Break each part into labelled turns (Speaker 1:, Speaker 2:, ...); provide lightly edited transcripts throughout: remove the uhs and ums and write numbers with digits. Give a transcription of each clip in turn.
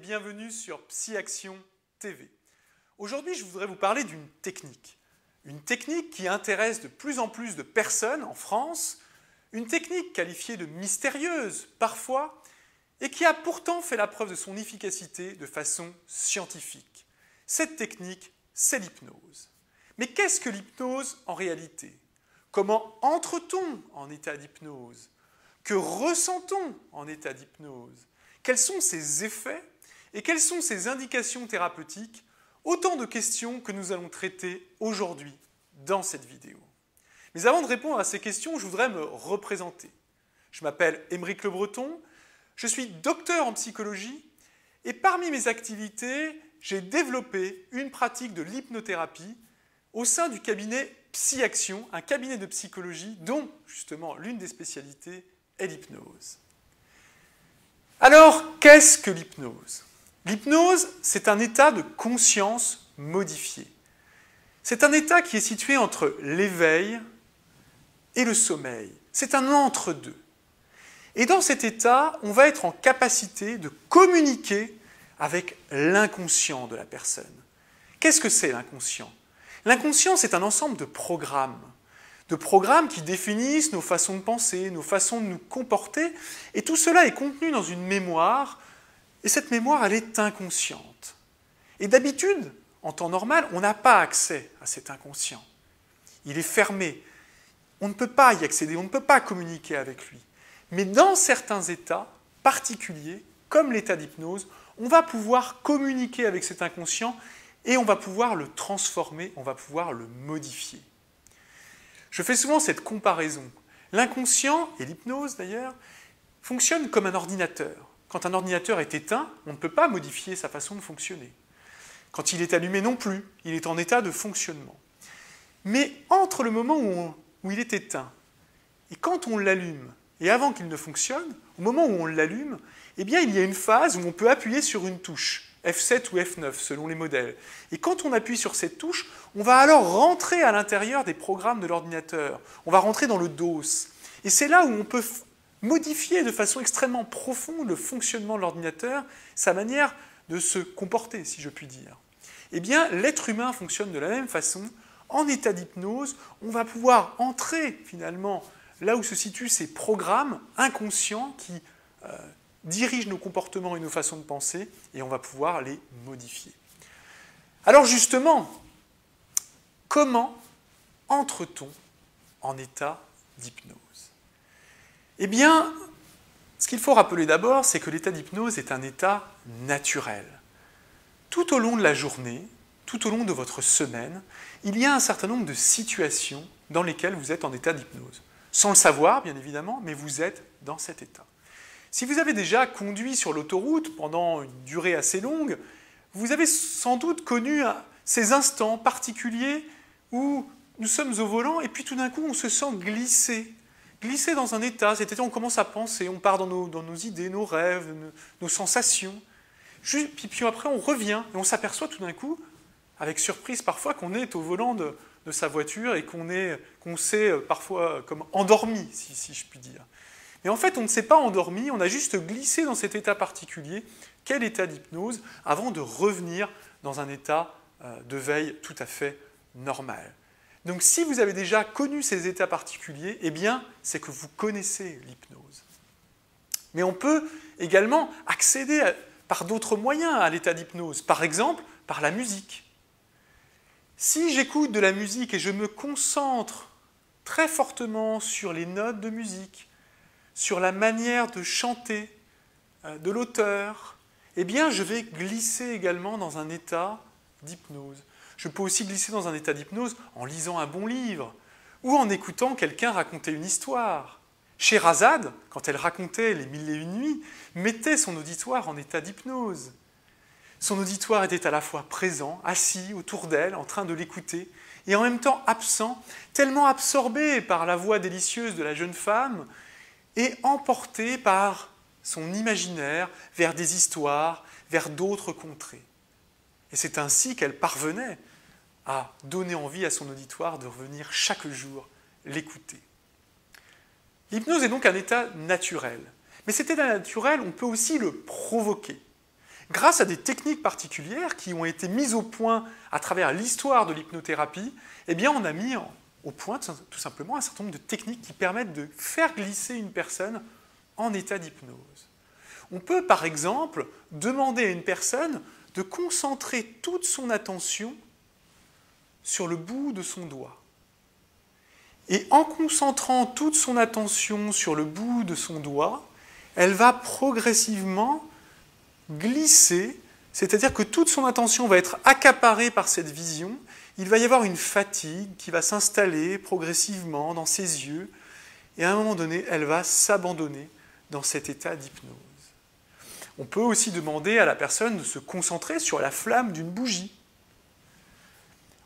Speaker 1: bienvenue sur PsyAction TV. Aujourd'hui, je voudrais vous parler d'une technique. Une technique qui intéresse de plus en plus de personnes en France, une technique qualifiée de mystérieuse parfois, et qui a pourtant fait la preuve de son efficacité de façon scientifique. Cette technique, c'est l'hypnose. Mais qu'est-ce que l'hypnose en réalité? Comment entre-t-on en état d'hypnose? Que ressent-on en état d'hypnose? Quels sont ses effets et quelles sont ses indications thérapeutiques? Autant de questions que nous allons traiter aujourd'hui dans cette vidéo. Mais avant de répondre à ces questions, je voudrais me représenter. Je m'appelle Aymeric Le Breton, je suis docteur en psychologie et parmi mes activités, j'ai développé une pratique de l'hypnothérapie au sein du cabinet PsyAction, un cabinet de psychologie dont, justement, l'une des spécialités est l'hypnose. Alors, qu'est-ce que l'hypnose? L'hypnose, c'est un état de conscience modifié. C'est un état qui est situé entre l'éveil et le sommeil. C'est un entre-deux. Et dans cet état, on va être en capacité de communiquer avec l'inconscient de la personne. Qu'est-ce que c'est l'inconscient? L'inconscient, c'est un ensemble de programmes qui définissent nos façons de penser, nos façons de nous comporter, et tout cela est contenu dans une mémoire, et cette mémoire, elle est inconsciente. Et d'habitude, en temps normal, on n'a pas accès à cet inconscient. Il est fermé. On ne peut pas y accéder, on ne peut pas communiquer avec lui. Mais dans certains états particuliers, comme l'état d'hypnose, on va pouvoir communiquer avec cet inconscient et on va pouvoir le transformer, on va pouvoir le modifier. Je fais souvent cette comparaison. L'inconscient, et l'hypnose d'ailleurs, fonctionnent comme un ordinateur. Quand un ordinateur est éteint, on ne peut pas modifier sa façon de fonctionner. Quand il est allumé non plus, il est en état de fonctionnement. Mais entre le moment où il est éteint et quand on l'allume, et avant qu'il ne fonctionne, au moment où on l'allume, eh bien, il y a une phase où on peut appuyer sur une touche, F7 ou F9 selon les modèles. Et quand on appuie sur cette touche, on va alors rentrer à l'intérieur des programmes de l'ordinateur. On va rentrer dans le DOS. Et c'est là où on peut modifier de façon extrêmement profonde le fonctionnement de l'ordinateur, sa manière de se comporter, si je puis dire. Eh bien, l'être humain fonctionne de la même façon. En état d'hypnose, on va pouvoir entrer finalement là où se situent ces programmes inconscients qui dirigent nos comportements et nos façons de penser, et on va pouvoir les modifier. Alors justement, comment entre-t-on en état d'hypnose? Eh bien, ce qu'il faut rappeler d'abord, c'est que l'état d'hypnose est un état naturel. Tout au long de la journée, tout au long de votre semaine, il y a un certain nombre de situations dans lesquelles vous êtes en état d'hypnose. Sans le savoir, bien évidemment, mais vous êtes dans cet état. Si vous avez déjà conduit sur l'autoroute pendant une durée assez longue, vous avez sans doute connu ces instants particuliers où nous sommes au volant et puis tout d'un coup on se sent glisser dans un état, cet état où on commence à penser, on part dans nos idées, nos rêves, nos sensations. Puis après on revient et on s'aperçoit tout d'un coup, avec surprise parfois, qu'on est au volant de sa voiture et qu'on s'est parfois comme endormi, si je puis dire. Mais en fait, on ne s'est pas endormi, on a juste glissé dans cet état particulier, quel état d'hypnose, avant de revenir dans un état de veille tout à fait normal. Donc si vous avez déjà connu ces états particuliers, eh bien, c'est que vous connaissez l'hypnose. Mais on peut également accéder par d'autres moyens à l'état d'hypnose, par exemple par la musique. Si j'écoute de la musique et je me concentre très fortement sur les notes de musique, sur la manière de chanter de l'auteur, eh bien je vais glisser également dans un état d'hypnose. Je peux aussi glisser dans un état d'hypnose en lisant un bon livre ou en écoutant quelqu'un raconter une histoire. Scheherazade, quand elle racontait les 1001 nuits, mettait son auditoire en état d'hypnose. Son auditoire était à la fois présent, assis autour d'elle, en train de l'écouter, et en même temps absent, tellement absorbé par la voix délicieuse de la jeune femme, et emporté par son imaginaire vers des histoires, vers d'autres contrées. Et c'est ainsi qu'elle parvenait à donner envie à son auditoire de revenir chaque jour l'écouter. L'hypnose est donc un état naturel. Mais cet état naturel, on peut aussi le provoquer. grâce à des techniques particulières qui ont été mises au point à travers l'histoire de l'hypnothérapie, eh bien on a mis au point tout simplement un certain nombre de techniques qui permettent de faire glisser une personne en état d'hypnose. On peut par exemple demander à une personne de concentrer toute son attention sur le bout de son doigt. Et en concentrant toute son attention sur le bout de son doigt, elle va progressivement glisser, c'est-à-dire que toute son attention va être accaparée par cette vision. Il va y avoir une fatigue qui va s'installer progressivement dans ses yeux, et à un moment donné, elle va s'abandonner dans cet état d'hypnose. On peut aussi demander à la personne de se concentrer sur la flamme d'une bougie.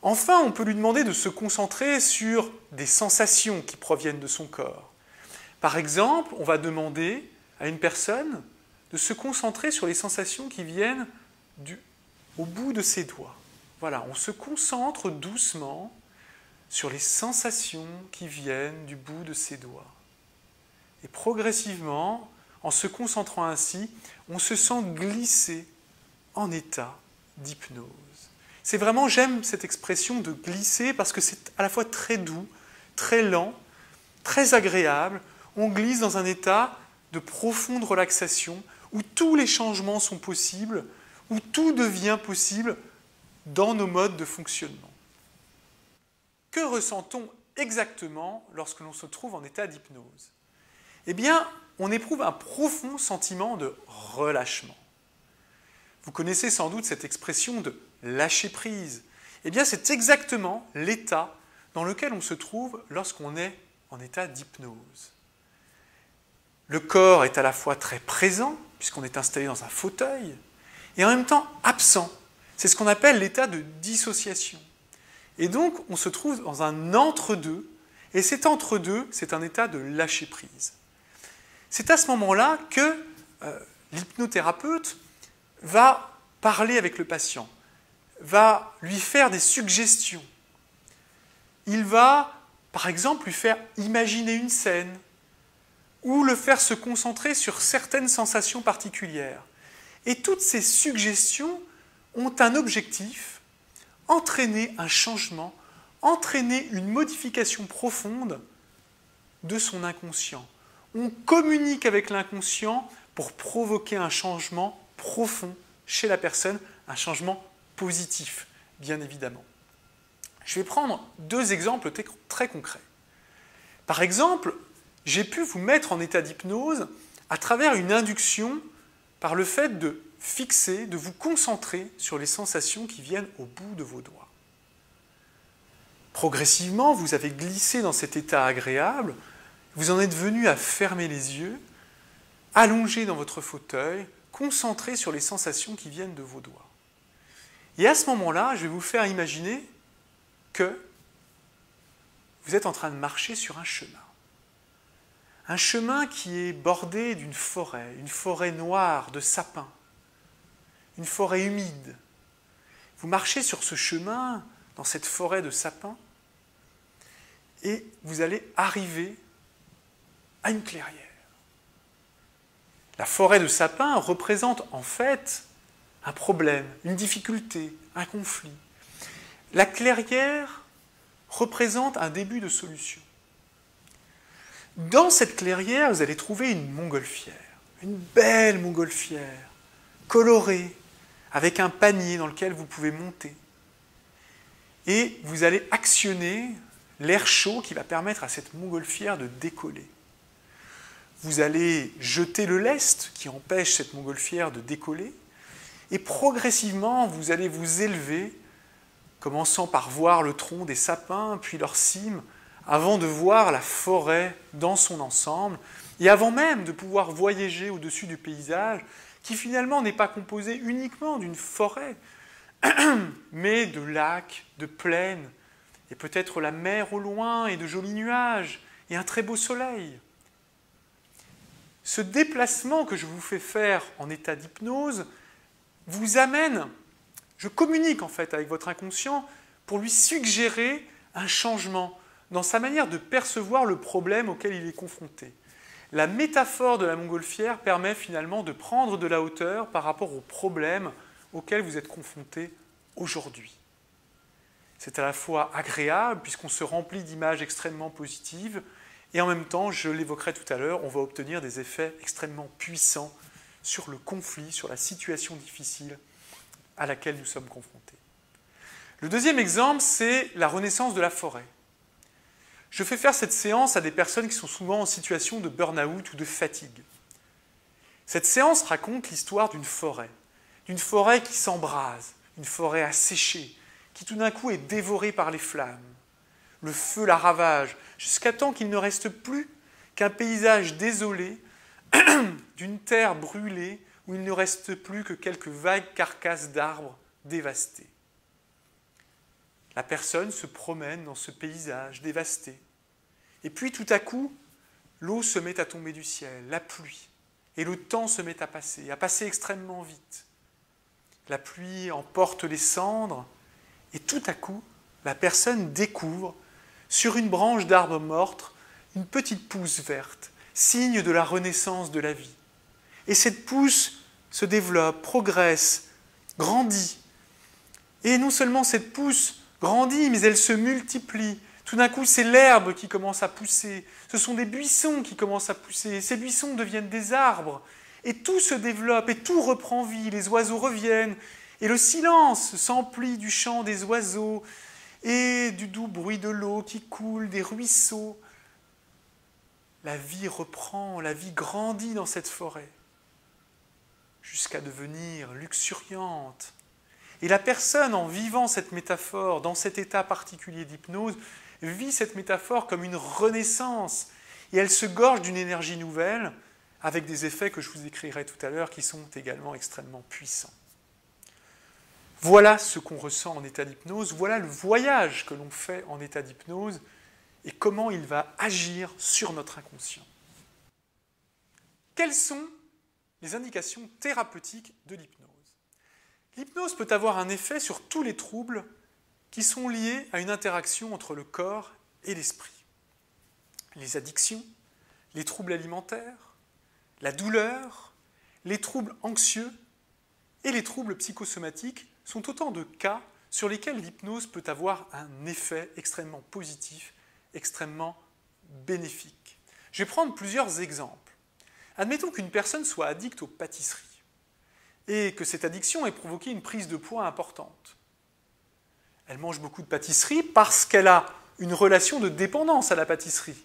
Speaker 1: Enfin, on peut lui demander de se concentrer sur des sensations qui proviennent de son corps. Par exemple, on va demander à une personne de se concentrer sur les sensations qui viennent au bout de ses doigts. Voilà, on se concentre doucement sur les sensations qui viennent du bout de ses doigts. Et progressivement, en se concentrant ainsi, on se sent glisser en état d'hypnose. C'est vraiment, j'aime cette expression de glisser parce que c'est à la fois très doux, très lent, très agréable. On glisse dans un état de profonde relaxation où tous les changements sont possibles, où tout devient possible dans nos modes de fonctionnement. Que ressent-on exactement lorsque l'on se trouve en état d'hypnose? Eh bien, on éprouve un profond sentiment de relâchement. Vous connaissez sans doute cette expression de lâcher prise. Eh bien, c'est exactement l'état dans lequel on se trouve lorsqu'on est en état d'hypnose. Le corps est à la fois très présent, puisqu'on est installé dans un fauteuil, et en même temps absent. C'est ce qu'on appelle l'état de dissociation. Et donc, on se trouve dans un entre-deux, et cet entre-deux, c'est un état de lâcher prise. C'est à ce moment-là que l'hypnothérapeute va parler avec le patient, va lui faire des suggestions. Il va, par exemple, lui faire imaginer une scène ou le faire se concentrer sur certaines sensations particulières. Et toutes ces suggestions ont un objectif, entraîner un changement, entraîner une modification profonde de son inconscient. On communique avec l'inconscient pour provoquer un changement profond chez la personne, un changement positif, bien évidemment. Je vais prendre deux exemples très concrets. Par exemple, j'ai pu vous mettre en état d'hypnose à travers une induction par le fait de fixer, de vous concentrer sur les sensations qui viennent au bout de vos doigts. Progressivement, vous avez glissé dans cet état agréable, vous en êtes venu à fermer les yeux, allongé dans votre fauteuil, concentré sur les sensations qui viennent de vos doigts. Et à ce moment-là, je vais vous faire imaginer que vous êtes en train de marcher sur un chemin. Un chemin qui est bordé d'une forêt, une forêt noire de sapins, une forêt humide. Vous marchez sur ce chemin, dans cette forêt de sapins, et vous allez arriver à une clairière. La forêt de sapins représente en fait un problème, une difficulté, un conflit. La clairière représente un début de solution. Dans cette clairière, vous allez trouver une montgolfière, une belle montgolfière, colorée, avec un panier dans lequel vous pouvez monter. Et vous allez actionner l'air chaud qui va permettre à cette montgolfière de décoller. Vous allez jeter le lest qui empêche cette montgolfière de décoller, et progressivement, vous allez vous élever, commençant par voir le tronc des sapins, puis leur cime, avant de voir la forêt dans son ensemble, et avant même de pouvoir voyager au-dessus du paysage, qui finalement n'est pas composé uniquement d'une forêt, mais de lacs, de plaines, et peut-être la mer au loin, et de jolis nuages, et un très beau soleil. Ce déplacement que je vous fais faire en état d'hypnose vous amène, je communique en fait avec votre inconscient pour lui suggérer un changement dans sa manière de percevoir le problème auquel il est confronté. la métaphore de la montgolfière permet finalement de prendre de la hauteur par rapport aux problèmes auxquels vous êtes confrontés aujourd'hui. C'est à la fois agréable, puisqu'on se remplit d'images extrêmement positives, et en même temps, je l'évoquerai tout à l'heure, on va obtenir des effets extrêmement puissants sur le conflit, sur la situation difficile à laquelle nous sommes confrontés. Le deuxième exemple, c'est la renaissance de la forêt. Je fais faire cette séance à des personnes qui sont souvent en situation de burn-out ou de fatigue. Cette séance raconte l'histoire d'une forêt qui s'embrase, une forêt asséchée, qui tout d'un coup est dévorée par les flammes. Le feu la ravage, jusqu'à temps qu'il ne reste plus qu'un paysage désolé, d'une terre brûlée, où il ne reste plus que quelques vagues carcasses d'arbres dévastés. La personne se promène dans ce paysage dévasté. Et puis tout à coup, l'eau se met à tomber du ciel, la pluie, et le temps se met à passer extrêmement vite. La pluie emporte les cendres, et tout à coup, la personne découvre, sur une branche d'arbre morte, une petite pousse verte, signe de la renaissance de la vie. Et cette pousse se développe, progresse, grandit. Et non seulement cette pousse grandit, mais elle se multiplie. Tout d'un coup, c'est l'herbe qui commence à pousser. Ce sont des buissons qui commencent à pousser. Ces buissons deviennent des arbres. Et tout se développe, et tout reprend vie. Les oiseaux reviennent. Et le silence s'emplit du chant des oiseaux et du doux bruit de l'eau qui coule, des ruisseaux. La vie reprend, la vie grandit dans cette forêt, jusqu'à devenir luxuriante. Et la personne, en vivant cette métaphore, dans cet état particulier d'hypnose, vit cette métaphore comme une renaissance. Et elle se gorge d'une énergie nouvelle, avec des effets que je vous écrirai tout à l'heure, qui sont également extrêmement puissants. Voilà ce qu'on ressent en état d'hypnose, voilà le voyage que l'on fait en état d'hypnose et comment il va agir sur notre inconscient. Quelles sont les indications thérapeutiques de l'hypnose? L'hypnose peut avoir un effet sur tous les troubles qui sont liés à une interaction entre le corps et l'esprit. Les addictions, les troubles alimentaires, la douleur, les troubles anxieux et les troubles psychosomatiques sont autant de cas sur lesquels l'hypnose peut avoir un effet extrêmement positif, extrêmement bénéfique. Je vais prendre plusieurs exemples. Admettons qu'une personne soit addicte aux pâtisseries et que cette addiction ait provoqué une prise de poids importante. Elle mange beaucoup de pâtisseries parce qu'elle a une relation de dépendance à la pâtisserie.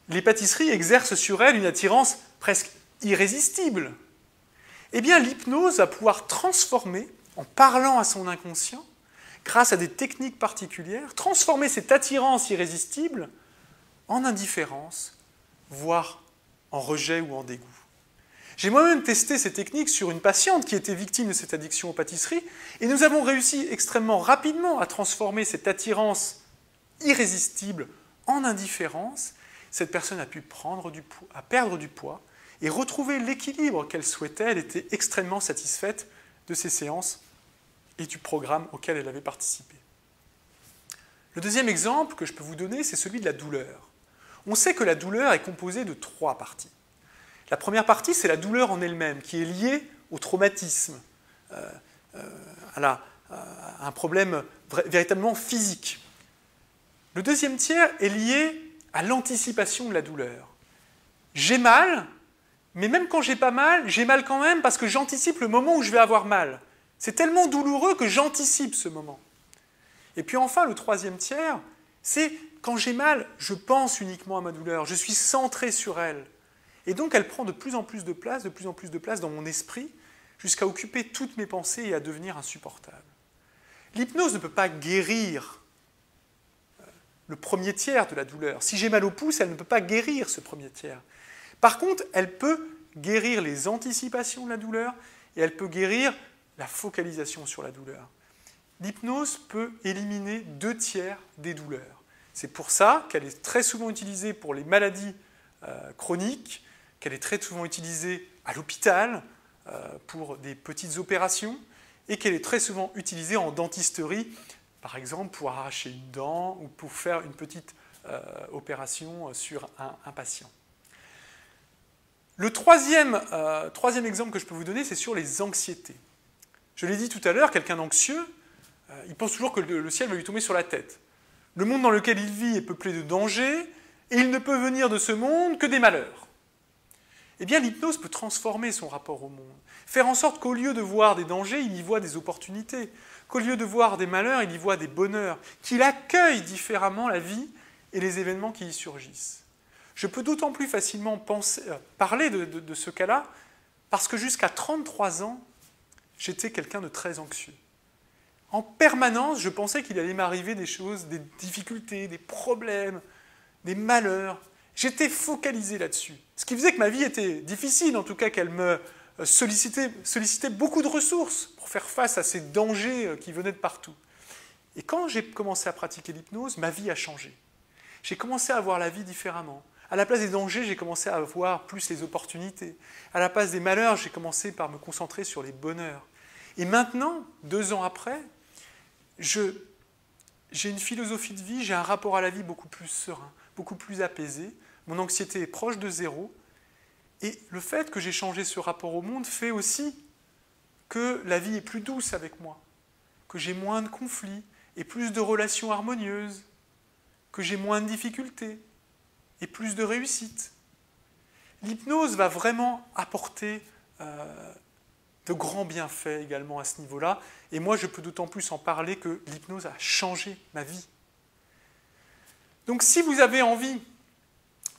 Speaker 1: Les pâtisseries exercent sur elle une attirance presque irrésistible. Eh bien, l'hypnose va pouvoir transformer, en parlant à son inconscient, grâce à des techniques particulières, transformer cette attirance irrésistible en indifférence, voire en rejet ou en dégoût. J'ai moi-même testé ces techniques sur une patiente qui était victime de cette addiction aux pâtisseries, et nous avons réussi extrêmement rapidement à transformer cette attirance irrésistible en indifférence. Cette personne a pu perdre du poids et retrouver l'équilibre qu'elle souhaitait. Elle était extrêmement satisfaite de ces séances et du programme auquel elle avait participé. Le deuxième exemple que je peux vous donner, c'est celui de la douleur. On sait que la douleur est composée de 3 parties. La première partie, c'est la douleur en elle-même, qui est liée au traumatisme, à un problème véritablement physique. Le deuxième tiers est lié à l'anticipation de la douleur. J'ai mal, mais même quand j'ai pas mal, j'ai mal quand même parce que j'anticipe le moment où je vais avoir mal. C'est tellement douloureux que j'anticipe ce moment. Et puis enfin, le troisième tiers, c'est quand j'ai mal, je pense uniquement à ma douleur, je suis centré sur elle. Et donc elle prend de plus en plus de place dans mon esprit, jusqu'à occuper toutes mes pensées et à devenir insupportable. L'hypnose ne peut pas guérir le premier tiers de la douleur. Si j'ai mal au pouce, elle ne peut pas guérir ce premier tiers. Par contre, elle peut guérir les anticipations de la douleur et elle peut guérir la focalisation sur la douleur. L'hypnose peut éliminer 2 tiers des douleurs. C'est pour ça qu'elle est très souvent utilisée pour les maladies chroniques, qu'elle est très souvent utilisée à l'hôpital pour des petites opérations et qu'elle est très souvent utilisée en dentisterie, par exemple pour arracher une dent ou pour faire une petite opération sur un patient. Le troisième exemple que je peux vous donner, c'est sur les anxiétés. Je l'ai dit tout à l'heure, quelqu'un d'anxieux, il pense toujours que le ciel va lui tomber sur la tête. Le monde dans lequel il vit est peuplé de dangers, et il ne peut venir de ce monde que des malheurs. Eh bien, l'hypnose peut transformer son rapport au monde, faire en sorte qu'au lieu de voir des dangers, il y voit des opportunités, qu'au lieu de voir des malheurs, il y voit des bonheurs, qu'il accueille différemment la vie et les événements qui y surgissent. Je peux d'autant plus facilement parler de ce cas-là, parce que jusqu'à 33 ans, j'étais quelqu'un de très anxieux. En permanence, je pensais qu'il allait m'arriver des choses, des difficultés, des problèmes, des malheurs. J'étais focalisé là-dessus. Ce qui faisait que ma vie était difficile, en tout cas qu'elle me sollicitait beaucoup de ressources pour faire face à ces dangers qui venaient de partout. Et quand j'ai commencé à pratiquer l'hypnose, ma vie a changé. J'ai commencé à voir la vie différemment. À la place des dangers, j'ai commencé à voir plus les opportunités. À la place des malheurs, j'ai commencé par me concentrer sur les bonheurs. Et maintenant, 2 ans après, j'ai une philosophie de vie, j'ai un rapport à la vie beaucoup plus serein, beaucoup plus apaisé. Mon anxiété est proche de zéro. Et le fait que j'ai changé ce rapport au monde fait aussi que la vie est plus douce avec moi, que j'ai moins de conflits et plus de relations harmonieuses, que j'ai moins de difficultés et plus de réussite. L'hypnose va vraiment apporter de grands bienfaits également à ce niveau-là. Et moi, je peux d'autant plus en parler que l'hypnose a changé ma vie. Donc si vous avez envie,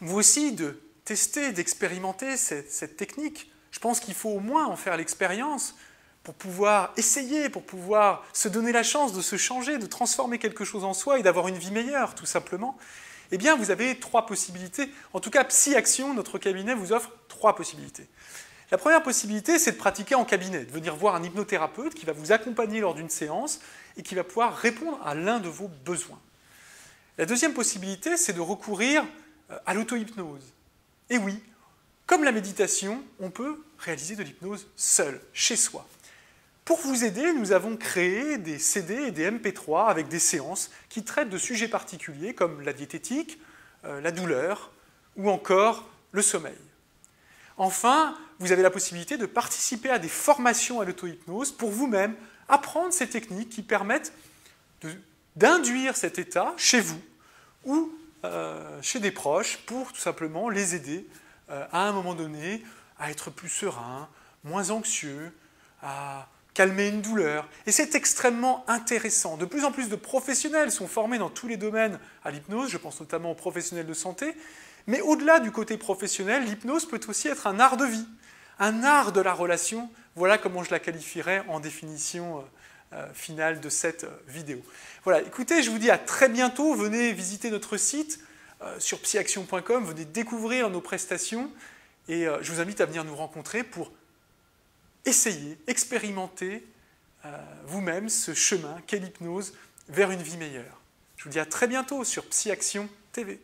Speaker 1: vous aussi, de tester, d'expérimenter cette technique, je pense qu'il faut au moins en faire l'expérience pour pouvoir essayer, pour pouvoir se donner la chance de se changer, de transformer quelque chose en soi et d'avoir une vie meilleure, tout simplement. Eh bien, vous avez 3 possibilités. En tout cas, PsyAction, notre cabinet, vous offre 3 possibilités. La première possibilité, c'est de pratiquer en cabinet, de venir voir un hypnothérapeute qui va vous accompagner lors d'une séance et qui va pouvoir répondre à l'un de vos besoins. La deuxième possibilité, c'est de recourir à l'auto-hypnose. Et oui, comme la méditation, on peut réaliser de l'hypnose seul, chez soi. Pour vous aider, nous avons créé des CD et des MP3 avec des séances qui traitent de sujets particuliers comme la diététique, la douleur ou encore le sommeil. Enfin, vous avez la possibilité de participer à des formations à l'auto-hypnose pour vous-même apprendre ces techniques qui permettent d'induire cet état chez vous ou chez des proches pour tout simplement les aider à un moment donné à être plus serein, moins anxieux, à calmer une douleur. Et c'est extrêmement intéressant. De plus en plus de professionnels sont formés dans tous les domaines à l'hypnose, je pense notamment aux professionnels de santé, mais au-delà du côté professionnel, l'hypnose peut aussi être un art de vie, un art de la relation. Voilà comment je la qualifierais en définition finale de cette vidéo. Voilà, écoutez, je vous dis à très bientôt. Venez visiter notre site sur psyaction.com, venez découvrir nos prestations et je vous invite à venir nous rencontrer pour essayer, expérimenter vous-même ce chemin qu'est l'hypnose vers une vie meilleure. Je vous dis à très bientôt sur PsyAction TV.